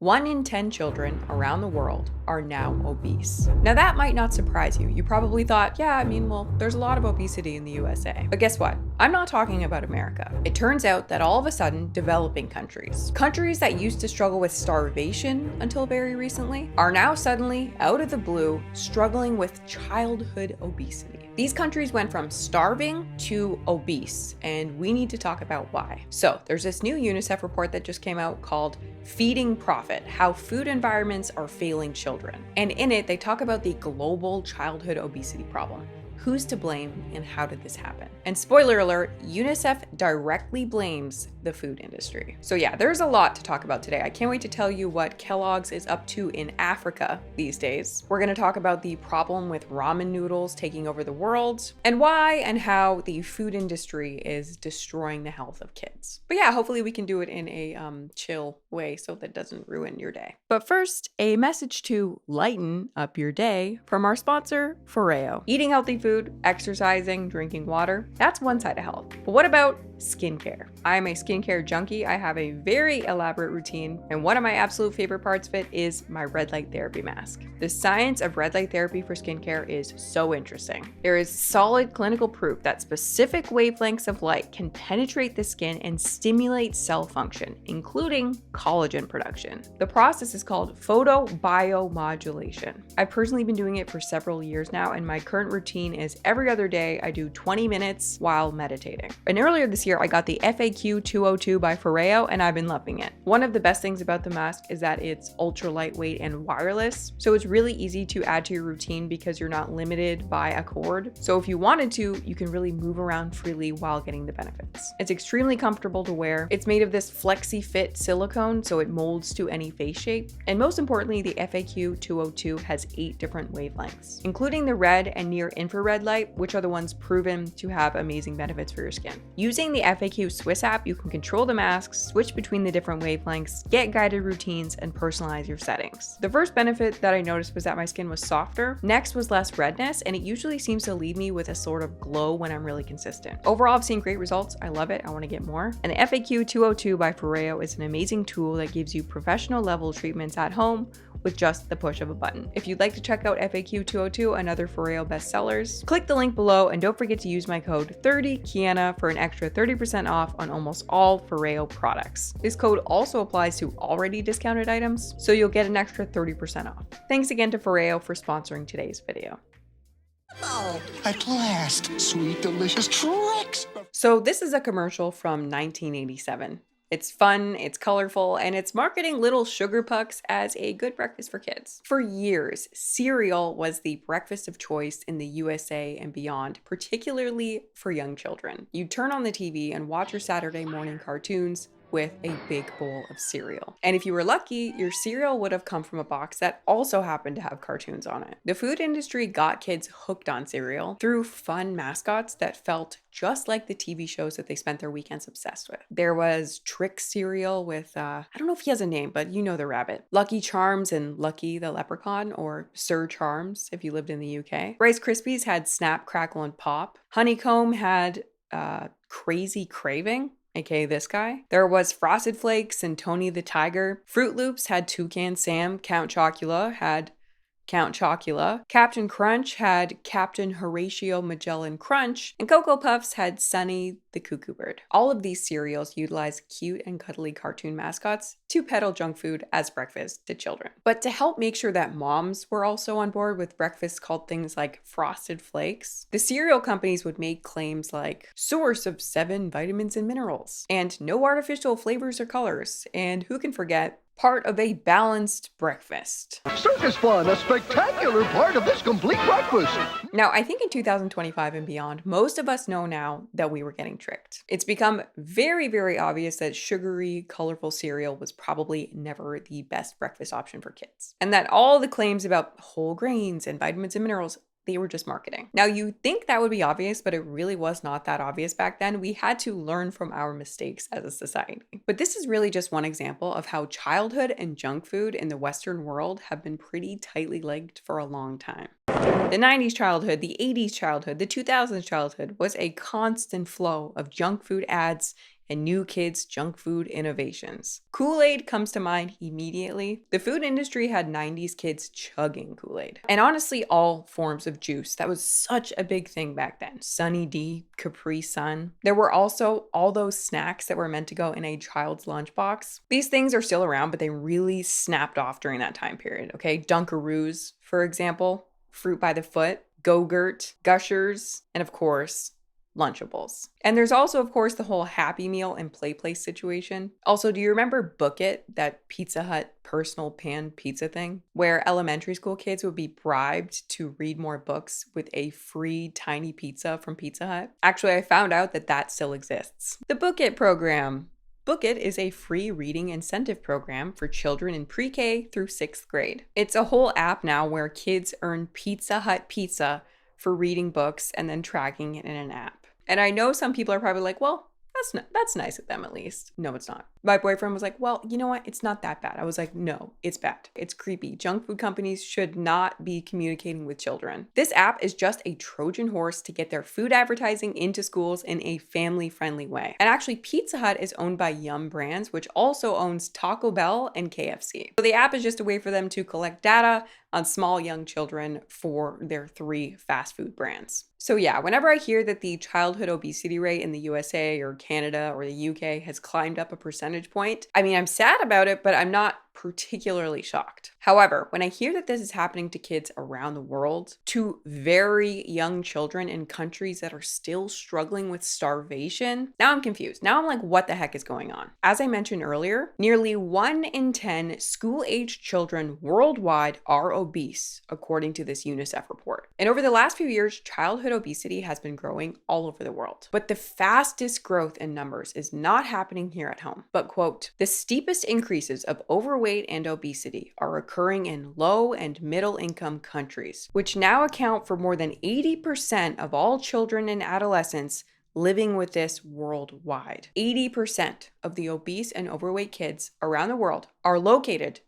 1 in 10 children around the world are now obese. Now that might not surprise you. You probably thought, there's a lot of obesity in the USA. But guess what? I'm not talking about America. It turns out that all of a sudden, developing countries that used to struggle with starvation until very recently, are now suddenly, out of the blue, struggling with childhood obesity. These countries went from starving to obese, and we need to talk about why. So there's this new Unicef report that just came out called Feeding Profit: How Food Environments Are Failing Children. And in it, they talk about the global childhood obesity problem. Who's to blame and how did this happen? And spoiler alert, UNICEF directly blames the food industry. So yeah, there's a lot to talk about today. I can't wait to tell you what Kellogg's is up to in Africa these days. We're gonna talk about the problem with ramen noodles taking over the world and why and how the food industry is destroying the health of kids. But yeah, hopefully we can do it in a chill way so that doesn't ruin your day. But first, a message to lighten up your day from our sponsor, Foreo. Eating healthy food, exercising, drinking water, that's one side of health. But what about skincare? I'm a skincare junkie. I have a very elaborate routine, and one of my absolute favorite parts of it is my red light therapy mask. The science of red light therapy for skincare is so interesting. There is solid clinical proof that specific wavelengths of light can penetrate the skin and stimulate cell function, including collagen production. The process is called photobiomodulation. I've personally been doing it for several years now, and my current routine is every other day I do 20 minutes while meditating. And earlier this year, I got the FAQ 202 by Foreo, and I've been loving it. One of the best things about the mask is that it's ultra lightweight and wireless, so it's really easy to add to your routine because you're not limited by a cord. So if you wanted to, you can really move around freely while getting the benefits. It's extremely comfortable to wear. It's made of this flexi fit silicone, so it molds to any face shape. And most importantly, the FAQ 202 has 8 different wavelengths, including the red and near infrared light, which are the ones proven to have amazing benefits for your skin. Using the FAQ Swiss app, you can control the masks, switch between the different wavelengths, get guided routines, and personalize your settings. The first benefit that I noticed was that my skin was softer. Next was less redness, and it usually seems to leave me with a sort of glow when I'm really consistent. Overall, I've seen great results. I love it. I want to get more. And the FAQ 202 by Foreo is an amazing tool that gives you professional level treatments at home with just the push of a button. If you'd like to check out FAQ 202 and other Foreo bestsellers, click the link below and don't forget to use my code 30Kiana for an extra 30% off on almost all Foreo products. This code also applies to already discounted items, so you'll get an extra 30% off. Thanks again to Foreo for sponsoring today's video. Oh, at last, sweet, delicious tricks. So this is a commercial from 1987. It's fun, it's colorful, and it's marketing little sugar pucks as a good breakfast for kids. For years, cereal was the breakfast of choice in the USA and beyond, particularly for young children. You'd turn on the TV and watch your Saturday morning cartoons with a big bowl of cereal. And if you were lucky, your cereal would have come from a box that also happened to have cartoons on it. The food industry got kids hooked on cereal through fun mascots that felt just like the TV shows that they spent their weekends obsessed with. There was Trick cereal with, I don't know if he has a name, but you know the rabbit. Lucky Charms and Lucky the Leprechaun, or Sir Charms if you lived in the UK. Rice Krispies had Snap, Crackle, and Pop. Honeycomb had Crazy Craving, aka this guy. There was Frosted Flakes and Tony the Tiger. Fruit Loops had Toucan Sam. Count Chocula had Count Chocula. Captain Crunch had Captain Horatio Magellan Crunch. And Cocoa Puffs had Sunny the Cuckoo Bird. All of these cereals utilize cute and cuddly cartoon mascots to peddle junk food as breakfast to children. But to help make sure that moms were also on board with breakfasts called things like Frosted Flakes, the cereal companies would make claims like source of 7 vitamins and minerals, and no artificial flavors or colors, and who can forget part of a balanced breakfast. Circus fun, a spectacular part of this complete breakfast. Now, I think in 2025 and beyond, most of us know now that we were getting tricked. It's become very, very obvious that sugary, colorful cereal was probably never the best breakfast option for kids. And that all the claims about whole grains and vitamins and minerals, they were just marketing. Now, you'd think that would be obvious, but it really was not that obvious back then. We had to learn from our mistakes as a society. But this is really just one example of how childhood and junk food in the Western world have been pretty tightly linked for a long time. The 90s childhood, the 80s childhood, the 2000s childhood was a constant flow of junk food ads and new kids' junk food innovations. Kool-Aid comes to mind immediately. The food industry had 90s kids chugging Kool-Aid. And honestly, all forms of juice. That was such a big thing back then. Sunny D, Capri Sun. There were also all those snacks that were meant to go in a child's lunchbox. These things are still around, but they really snapped off during that time period, okay? Dunkaroos, for example, Fruit by the Foot, Go-Gurt, Gushers, and of course, Lunchables. And there's also, of course, the whole Happy Meal and Play Place situation. Also, do you remember Book It, that Pizza Hut personal pan pizza thing, where elementary school kids would be bribed to read more books with a free tiny pizza from Pizza Hut? Actually, I found out that that still exists. The Book It program. Book It is a free reading incentive program for children in pre-K through 6th grade. It's a whole app now where kids earn Pizza Hut pizza for reading books and then tracking it in an app. And I know some people are probably like, well, that's nice of them at least. No, it's not. My boyfriend was like, well, you know what? It's not that bad. I was like, no, it's bad. It's creepy. Junk food companies should not be communicating with children. This app is just a Trojan horse to get their food advertising into schools in a family-friendly way. And actually, Pizza Hut is owned by Yum Brands, which also owns Taco Bell and KFC. So the app is just a way for them to collect data on small young children for their 3 fast food brands. So yeah, whenever I hear that the childhood obesity rate in the USA or Canada or the UK has climbed up a percentage point, I mean, I'm sad about it, but I'm not particularly shocked. However, when I hear that this is happening to kids around the world, to very young children in countries that are still struggling with starvation, now I'm confused. Now I'm like, what the heck is going on? As I mentioned earlier, nearly 1 in 10 school-aged children worldwide are obese, according to this Unicef report. And over the last few years, childhood obesity has been growing all over the world. But the fastest growth in numbers is not happening here at home. But quote, the steepest increases of overweight and obesity are occurring in low and middle income countries, which now account for more than 80% of all children and adolescents living with this worldwide. 80% of the obese and overweight kids around the world are located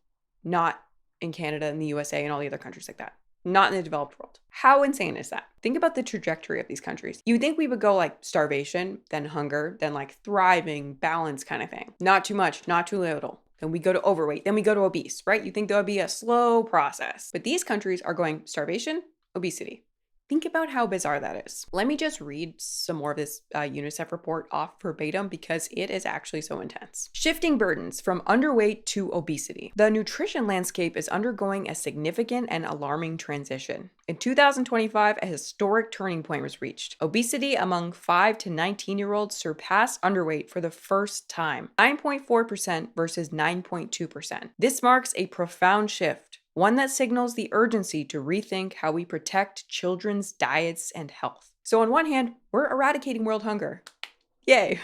not in Canada and the USA and all the other countries like that. Not in the developed world. How insane is that? Think about the trajectory of these countries. You would think we would go like starvation, then hunger, then like thriving, balance kind of thing. Not too much, not too little. Then we go to overweight, then we go to obese, right? You think there would be a slow process. But these countries are going starvation, obesity. Think about how bizarre that is. Let me just read some more of this UNICEF report off verbatim because it is actually so intense. Shifting burdens from underweight to obesity. The nutrition landscape is undergoing a significant and alarming transition. In 2025, a historic turning point was reached. Obesity among 5 to 19-year-olds surpassed underweight for the first time, 9.4% versus 9.2%. This marks a profound shift, one that signals the urgency to rethink how we protect children's diets and health. So on one hand, we're eradicating world hunger. Yay.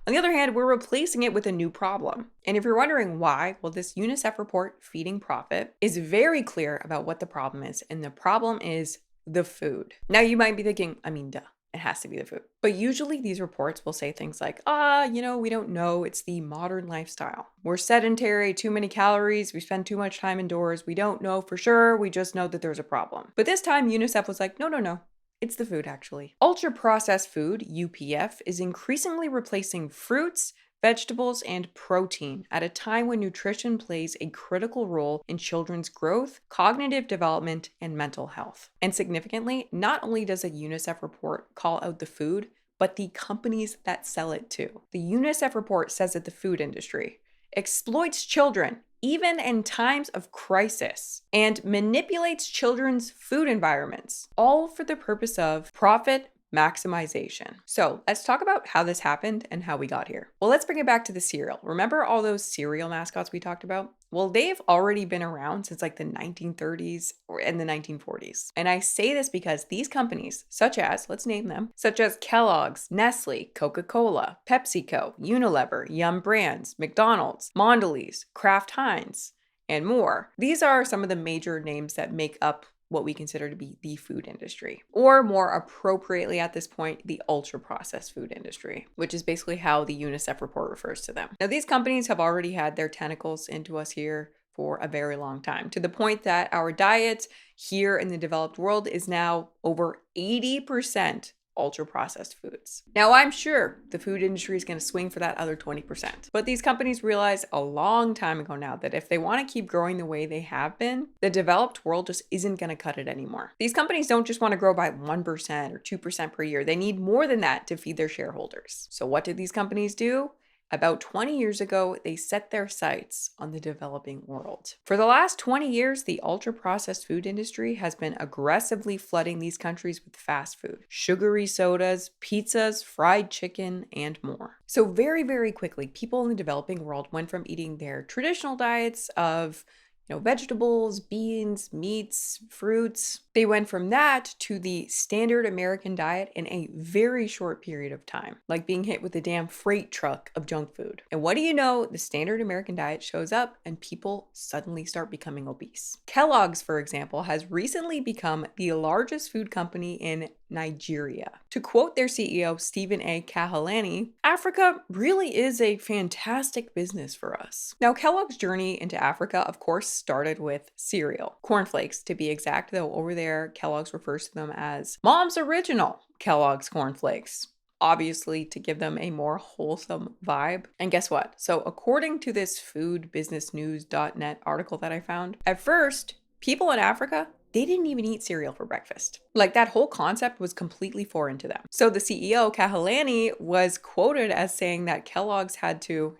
On the other hand, we're replacing it with a new problem. And if you're wondering why, well, this UNICEF report, Feeding Profit, is very clear about what the problem is. And the problem is the food. Now you might be thinking, I mean, duh. It has to be the food. But usually these reports will say things like, we don't know. It's the modern lifestyle. We're sedentary, too many calories. We spend too much time indoors. We don't know for sure. We just know that there's a problem. But this time UNICEF was like, no. It's the food, actually. Ultra-processed food, UPF, is increasingly replacing fruits, vegetables, and protein at a time when nutrition plays a critical role in children's growth, cognitive development, and mental health. And significantly, not only does a UNICEF report call out the food, but the companies that sell it too. The UNICEF report says that the food industry exploits children even in times of crisis, and manipulates children's food environments, all for the purpose of profit maximization. So let's talk about how this happened and how we got here. Well, let's bring it back to the cereal. Remember all those cereal mascots we talked about? Well, they've already been around since like the 1930s and the 1940s. And I say this because these companies, such as, let's name them, such as Kellogg's, Nestle, Coca-Cola, PepsiCo, Unilever, Yum Brands, McDonald's, Mondelez, Kraft Heinz, and more. These are some of the major names that make up what we consider to be the food industry, or more appropriately at this point, the ultra-processed food industry, which is basically how the UNICEF report refers to them. Now, these companies have already had their tentacles into us here for a very long time, to the point that our diet here in the developed world is now over 80% ultra-processed foods. Now, I'm sure the food industry is going to swing for that other 20%. But these companies realized a long time ago now that if they want to keep growing the way they have been, the developed world just isn't going to cut it anymore. These companies don't just want to grow by 1% or 2% per year. They need more than that to feed their shareholders. So what did these companies do? About 20 years ago, they set their sights on the developing world. For the last 20 years, the ultra-processed food industry has been aggressively flooding these countries with fast food, sugary sodas, pizzas, fried chicken, and more. So very, very quickly, people in the developing world went from eating their traditional diets of vegetables, beans, meats, fruits. They went from that to the standard American diet in a very short period of time, like being hit with a damn freight truck of junk food. And what do you know? The standard American diet shows up and people suddenly start becoming obese. Kellogg's, for example, has recently become the largest food company in Nigeria. To quote their CEO, Stephen A. Kahalani, Africa really is a fantastic business for us. Now, Kellogg's journey into Africa, of course, started with cereal. Cornflakes, to be exact, though over there, Kellogg's refers to them as Mom's Original Kellogg's Cornflakes. Obviously, to give them a more wholesome vibe. And guess what? So according to this foodbusinessnews.net article that I found, at first, people in Africa, they didn't even eat cereal for breakfast. Like, that whole concept was completely foreign to them. So the CEO, Kahalani, was quoted as saying that Kellogg's had to,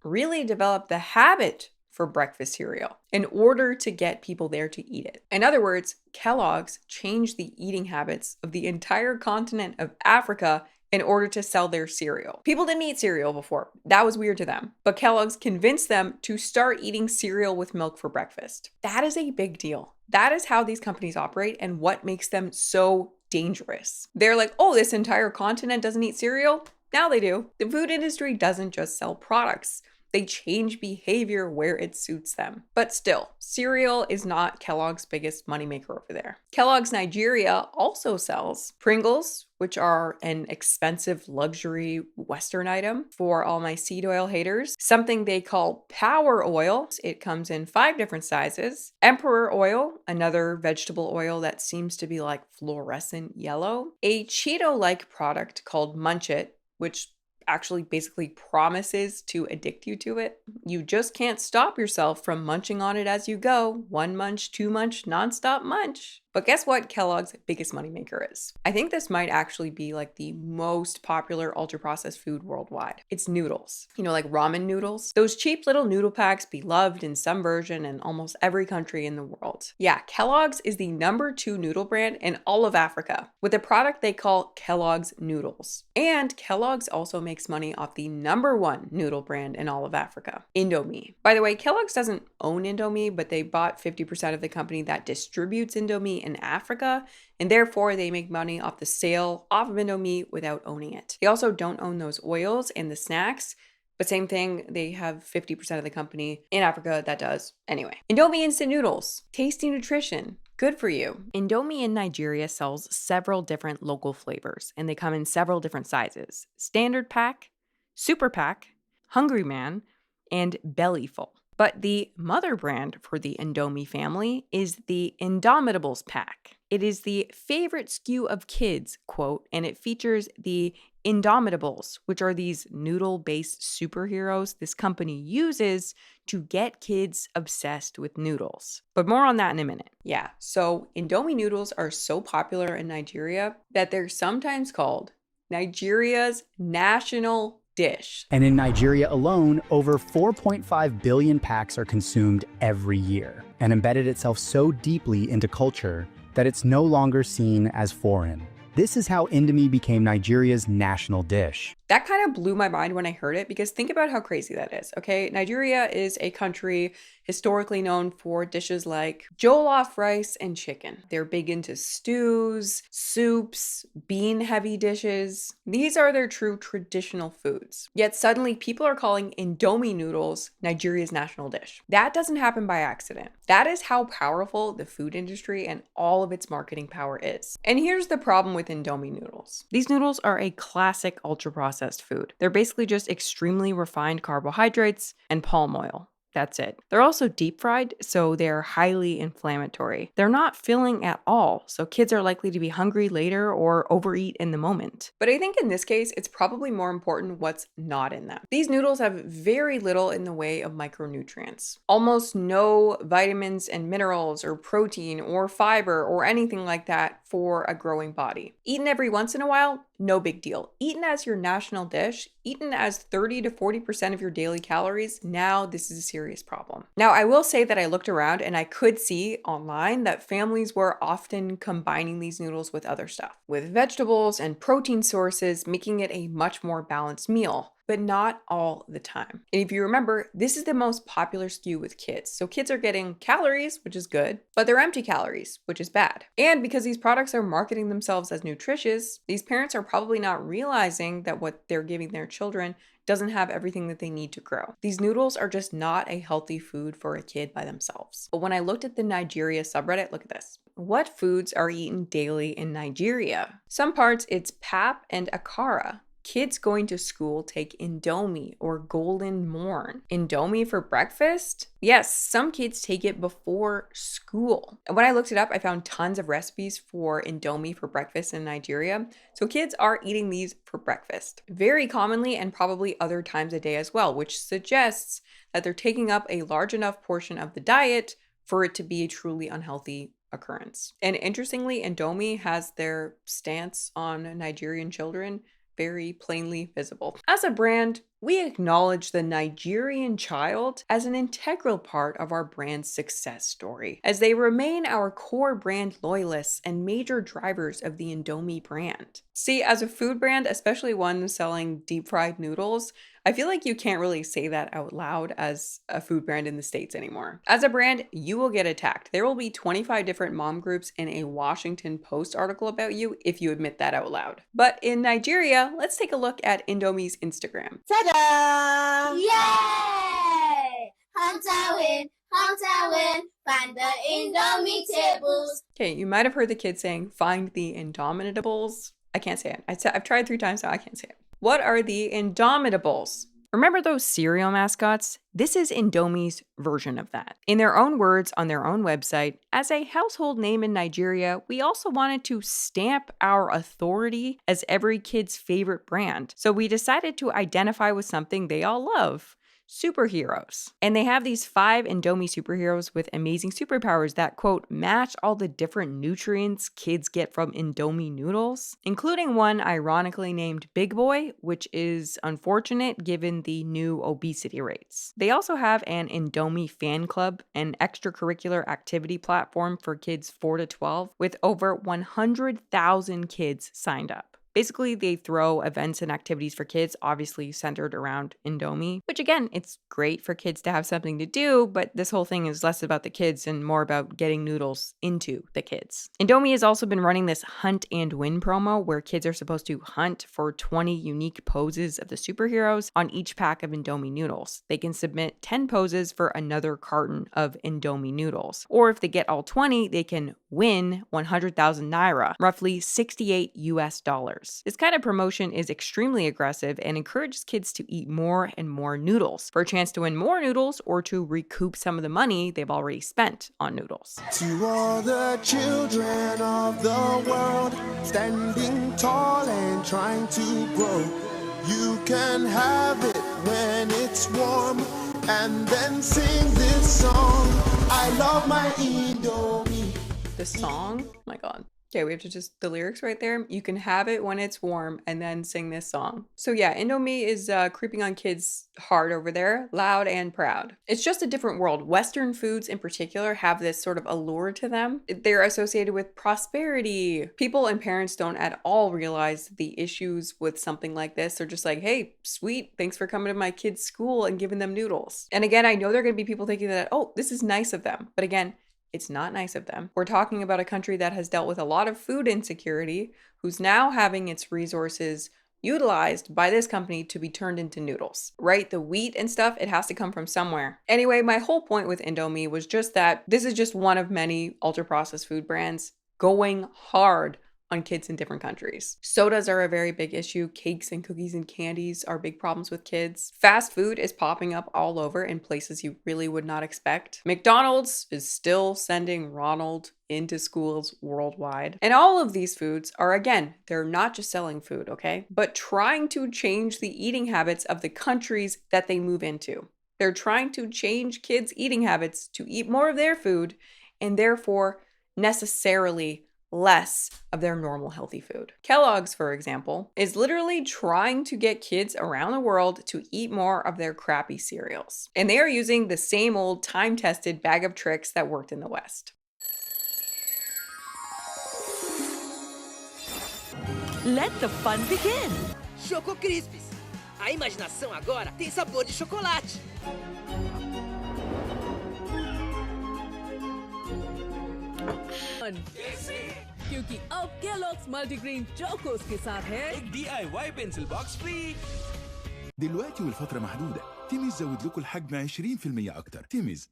really develop the habit for breakfast cereal in order to get people there to eat it. In other words, Kellogg's changed the eating habits of the entire continent of Africa in order to sell their cereal. People didn't eat cereal before. That was weird to them. But Kellogg's convinced them to start eating cereal with milk for breakfast. That is a big deal. That is how these companies operate and what makes them so dangerous. They're like, oh, this entire continent doesn't eat cereal? Now they do. The food industry doesn't just sell products. They change behavior where it suits them. But still, cereal is not Kellogg's biggest moneymaker over there. Kellogg's Nigeria also sells Pringles, which are an expensive luxury Western item for all my seed oil haters. Something they call Power Oil. It comes in 5 different sizes. Emperor Oil, another vegetable oil that seems to be like fluorescent yellow. A Cheeto-like product called Munch It, which actually basically promises to addict you to it. You just can't stop yourself from munching on it as you go. 1 munch, 2 munch, nonstop munch. But guess what Kellogg's biggest moneymaker is? I think this might actually be like the most popular ultra-processed food worldwide. It's noodles. Like ramen noodles. Those cheap little noodle packs beloved in some version in almost every country in the world. Yeah, Kellogg's is the #2 noodle brand in all of Africa with a product they call Kellogg's Noodles. And Kellogg's also makes money off the #1 noodle brand in all of Africa, Indomie. By the way, Kellogg's doesn't own Indomie, but they bought 50% of the company that distributes Indomie in Africa, and therefore they make money off the sale of Indomie without owning it. They also don't own those oils and the snacks, but same thing, they have 50% of the company in Africa that does. Anyway, Indomie instant noodles, tasty nutrition, good for you. Indomie in Nigeria sells several different local flavors, and they come in several different sizes: standard pack, super pack, hungry man, and belly full. But the mother brand for the Indomie family is the Indomitables pack. It is the favorite SKU of kids, quote, and it features the Indomitables, which are these noodle-based superheroes this company uses to get kids obsessed with noodles. But more on that in a minute. Yeah, so Indomie noodles are so popular in Nigeria that they're sometimes called Nigeria's national dish. And in Nigeria alone, over 4.5 billion packs are consumed every year and embedded itself so deeply into culture that it's no longer seen as foreign. This is how Indomie became Nigeria's national dish. That kind of blew my mind when I heard it, because think about how crazy that is, okay? Nigeria is a country historically known for dishes like jollof rice and chicken. They're big into stews, soups, bean-heavy dishes. These are their true traditional foods. Yet suddenly people are calling Indomie noodles Nigeria's national dish. That doesn't happen by accident. That is how powerful the food industry and all of its marketing power is. And here's the problem with Indomie noodles. These noodles are a classic ultra-processed food. They're basically just extremely refined carbohydrates and palm oil. That's it. They're also deep fried, so they're highly inflammatory. They're not filling at all, so kids are likely to be hungry later or overeat in the moment. But I think in this case, it's probably more important what's not in them. These noodles have very little in the way of micronutrients. Almost no vitamins and minerals or protein or fiber or anything like that for a growing body. Eaten every once in a while, no big deal. Eaten as your national dish, eaten as 30 to 40% of your daily calories, now this is a serious problem. Now, I will say that I looked around and I could see online that families were often combining these noodles with other stuff, with vegetables and protein sources, making it a much more balanced meal. But not all the time. And if you remember, this is the most popular SKU with kids. So kids are getting calories, which is good, but they're empty calories, which is bad. And because these products are marketing themselves as nutritious, these parents are probably not realizing that what they're giving their children doesn't have everything that they need to grow. These noodles are just not a healthy food for a kid by themselves. But when I looked at the Nigeria subreddit, look at this. What foods are eaten daily in Nigeria? Some parts it's pap and akara. Kids going to school take Indomie or Golden Morn. Indomie for breakfast? Yes, some kids take it before school. And when I looked it up, I found tons of recipes for Indomie for breakfast in Nigeria. So kids are eating these for breakfast very commonly and probably other times a day as well, which suggests that they're taking up a large enough portion of the diet for it to be a truly unhealthy occurrence. And interestingly, Indomie has their stance on Nigerian children very plainly visible. As a brand, we acknowledge the Nigerian child as an integral part of our brand's success story, as they remain our core brand loyalists and major drivers of the Indomie brand. See, as a food brand, especially one selling deep fried noodles, I feel like you can't really say that out loud as a food brand in the States anymore. As a brand, you will get attacked. There will be 25 different mom groups in a Washington Post article about you if you admit that out loud. But in Nigeria, let's take a look at Indomie's Instagram. Ta-da! Yay! Hunter win, find the Indomie tables. Okay, you might have heard the kids saying, find the Indomitables. I can't say it. I've tried 3 times now, I can't say it. What are the Indomitables? Remember those cereal mascots? This is Indomie's version of that. In their own words on their own website, as a household name in Nigeria, we also wanted to stamp our authority as every kid's favorite brand. So we decided to identify with something they all love. Superheroes. And they have these 5 Indomie superheroes with amazing superpowers that, quote, match all the different nutrients kids get from Indomie noodles, including one ironically named Big Boy, which is unfortunate given the new obesity rates. They also have an Indomie fan club, an extracurricular activity platform for kids 4 to 12, with over 100,000 kids signed up. Basically, they throw events and activities for kids, obviously centered around Indomie, which again, it's great for kids to have something to do, but this whole thing is less about the kids and more about getting noodles into the kids. Indomie has also been running this hunt and win promo where kids are supposed to hunt for 20 unique poses of the superheroes on each pack of Indomie noodles. They can submit 10 poses for another carton of Indomie noodles. Or if they get all 20, they can win 100,000 naira, roughly $68 US. This kind of promotion is extremely aggressive and encourages kids to eat more and more noodles for a chance to win more noodles or to recoup some of the money they've already spent on noodles. To all the children of the world, standing tall and trying to grow, you can have it when it's warm, and then sing this song. I love my Indomie. The song? Oh my God. Okay, we have to just, the lyrics right there. You can have it when it's warm and then sing this song. So yeah, Indomie is creeping on kids hard over there, loud and proud. It's just a different world. Western foods in particular have this sort of allure to them. They're associated with prosperity. People and parents don't at all realize the issues with something like this. They're just like, hey, sweet, thanks for coming to my kid's school and giving them noodles. And again, I know there are going to be people thinking that, oh, this is nice of them. But again, it's not nice of them. We're talking about a country that has dealt with a lot of food insecurity, who's now having its resources utilized by this company to be turned into noodles, right? The wheat and stuff, it has to come from somewhere. Anyway, my whole point with Indomie was just that this is just one of many ultra-processed food brands going hard on kids in different countries. Sodas are a very big issue. Cakes and cookies and candies are big problems with kids. Fast food is popping up all over in places you really would not expect. McDonald's is still sending Ronald into schools worldwide. And all of these foods are, again, they're not just selling food, okay? But trying to change the eating habits of the countries that they move into. They're trying to change kids' eating habits to eat more of their food and therefore necessarily less of their normal healthy food. Kellogg's, for example, is literally trying to get kids around the world to eat more of their crappy cereals. And they are using the same old time-tested bag of tricks that worked in the West. Let the fun begin. Choco Crispis. A imaginação agora tem sabor de chocolate. क्योंकि अब Kellogg's multigrain Chocos के साथ है एक DIY pencil box free. دلوقتي والفترة محدودة، تيميز زود لكم الحجم 20% أكتر. تيميز.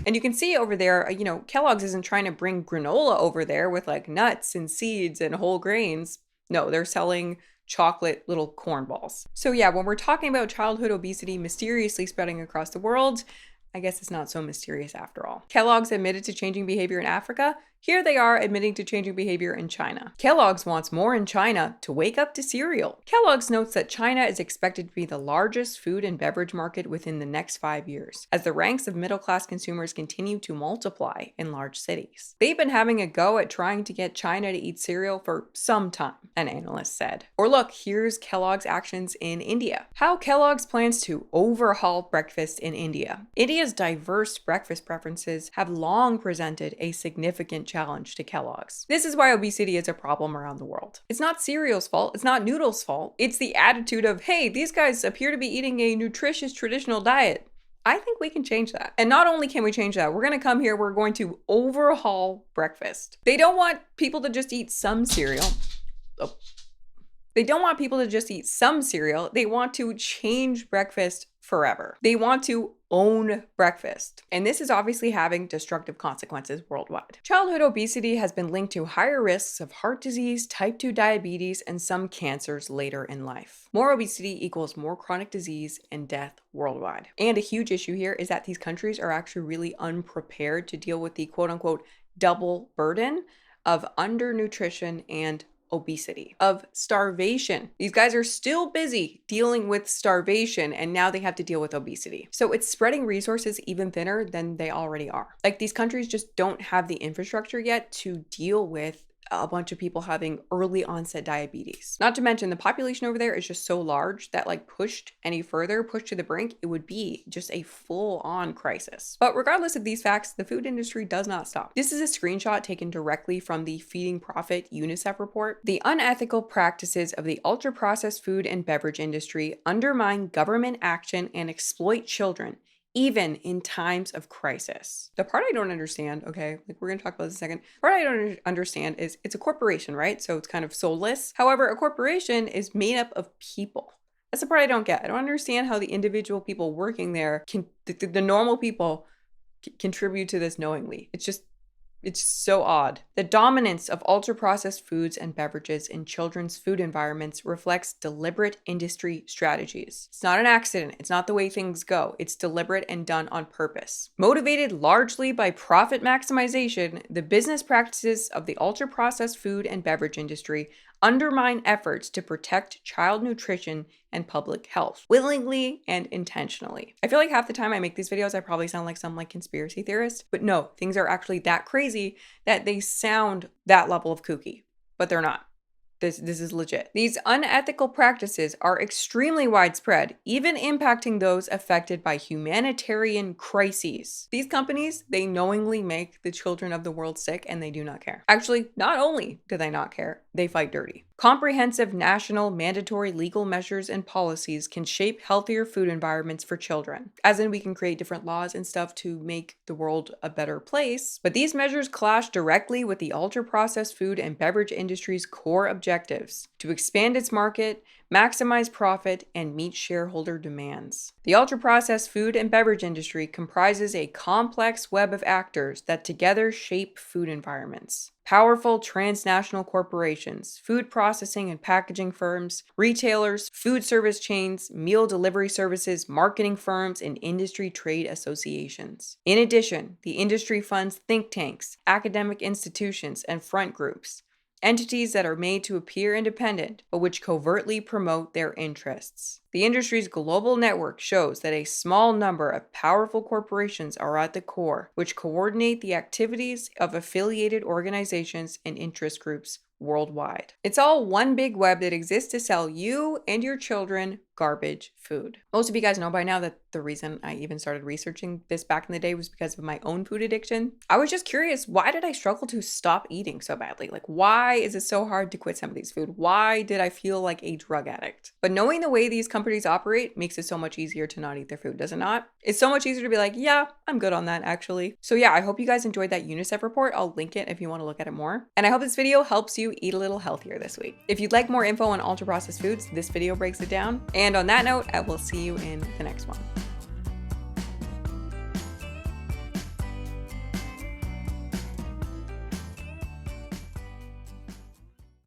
And you can see over there, you know, Kellogg's isn't trying to bring granola over there with like nuts and seeds and whole grains. No, they're selling chocolate little corn balls. So yeah, when we're talking about childhood obesity mysteriously spreading across the world, I guess it's not so mysterious after all. Kellogg's admitted to changing behavior in Africa. Here they are admitting to changing behavior in China. Kellogg's wants more in China to wake up to cereal. Kellogg's notes that China is expected to be the largest food and beverage market within the next 5 years, as the ranks of middle-class consumers continue to multiply in large cities. They've been having a go at trying to get China to eat cereal for some time, an analyst said. Or look, here's Kellogg's actions in India. How Kellogg's plans to overhaul breakfast in India. India's diverse breakfast preferences have long presented a significant challenge to Kellogg's. This is why obesity is a problem around the world. It's not cereal's fault, it's not noodles' fault, it's the attitude of, hey, these guys appear to be eating a nutritious traditional diet. I think we can change that. And not only can we change that, we're gonna come here, we're going to overhaul breakfast. They don't want people to just eat some cereal. They don't want people to just eat some cereal. They want to change breakfast forever. They want to own breakfast. And this is obviously having destructive consequences worldwide. Childhood obesity has been linked to higher risks of heart disease, type 2 diabetes, and some cancers later in life. More obesity equals more chronic disease and death worldwide. And a huge issue here is that these countries are actually really unprepared to deal with the quote unquote double burden of undernutrition and obesity, of starvation. These guys are still busy dealing with starvation and now they have to deal with obesity. So it's spreading resources even thinner than they already are. Like these countries just don't have the infrastructure yet to deal with a bunch of people having early onset diabetes. Not to mention the population over there is just so large that like pushed any further, pushed to the brink, it would be just a full-on crisis. But regardless of these facts, the food industry does not stop. This is a screenshot taken directly from the Feeding Profit Unicef report. The unethical practices of the ultra-processed food and beverage industry undermine government action and exploit children, even in times of crisis. The part I don't understand, okay, like we're gonna talk about this in a second. The part I don't understand is it's a corporation, right? So it's kind of soulless. However, a corporation is made up of people. That's the part I don't get. I don't understand how the individual people working there can, the normal people contribute to this knowingly. It's so odd. The dominance of ultra-processed foods and beverages in children's food environments reflects deliberate industry strategies. It's not an accident. It's not the way things go. It's deliberate and done on purpose. Motivated largely by profit maximization, the business practices of the ultra-processed food and beverage industry undermine efforts to protect child nutrition and public health, willingly and intentionally. I feel like half the time I make these videos, I probably sound like some like conspiracy theorist, but no, things are actually that crazy that they sound that level of kooky, but they're not. This is legit. These unethical practices are extremely widespread, even impacting those affected by humanitarian crises. These companies, they knowingly make the children of the world sick and they do not care. Actually, not only do they not care, they fight dirty. Comprehensive national mandatory legal measures and policies can shape healthier food environments for children. As in, we can create different laws and stuff to make the world a better place. But these measures clash directly with the ultra-processed food and beverage industry's core objectives: to expand its market, maximize profit, and meet shareholder demands. The ultra-processed food and beverage industry comprises a complex web of actors that together shape food environments. Powerful transnational corporations, food processing and packaging firms, retailers, food service chains, meal delivery services, marketing firms, and industry trade associations. In addition, the industry funds think tanks, academic institutions, and front groups, entities that are made to appear independent, but which covertly promote their interests. The industry's global network shows that a small number of powerful corporations are at the core, which coordinate the activities of affiliated organizations and interest groups worldwide. It's all one big web that exists to sell you and your children garbage food. Most of you guys know by now that the reason I even started researching this back in the day was because of my own food addiction. I was just curious, why did I struggle to stop eating so badly? Like, why is it so hard to quit some of these food? Why did I feel like a drug addict? But knowing the way these companies operate makes it so much easier to not eat their food, does it not? It's so much easier to be like, yeah, I'm good on that actually. So yeah, I hope you guys enjoyed that Unicef report. I'll link it if you want to look at it more. And I hope this video helps you eat a little healthier this week. If you'd like more info on ultra processed foods, this video breaks it down. And on that note, I will see you in the next one.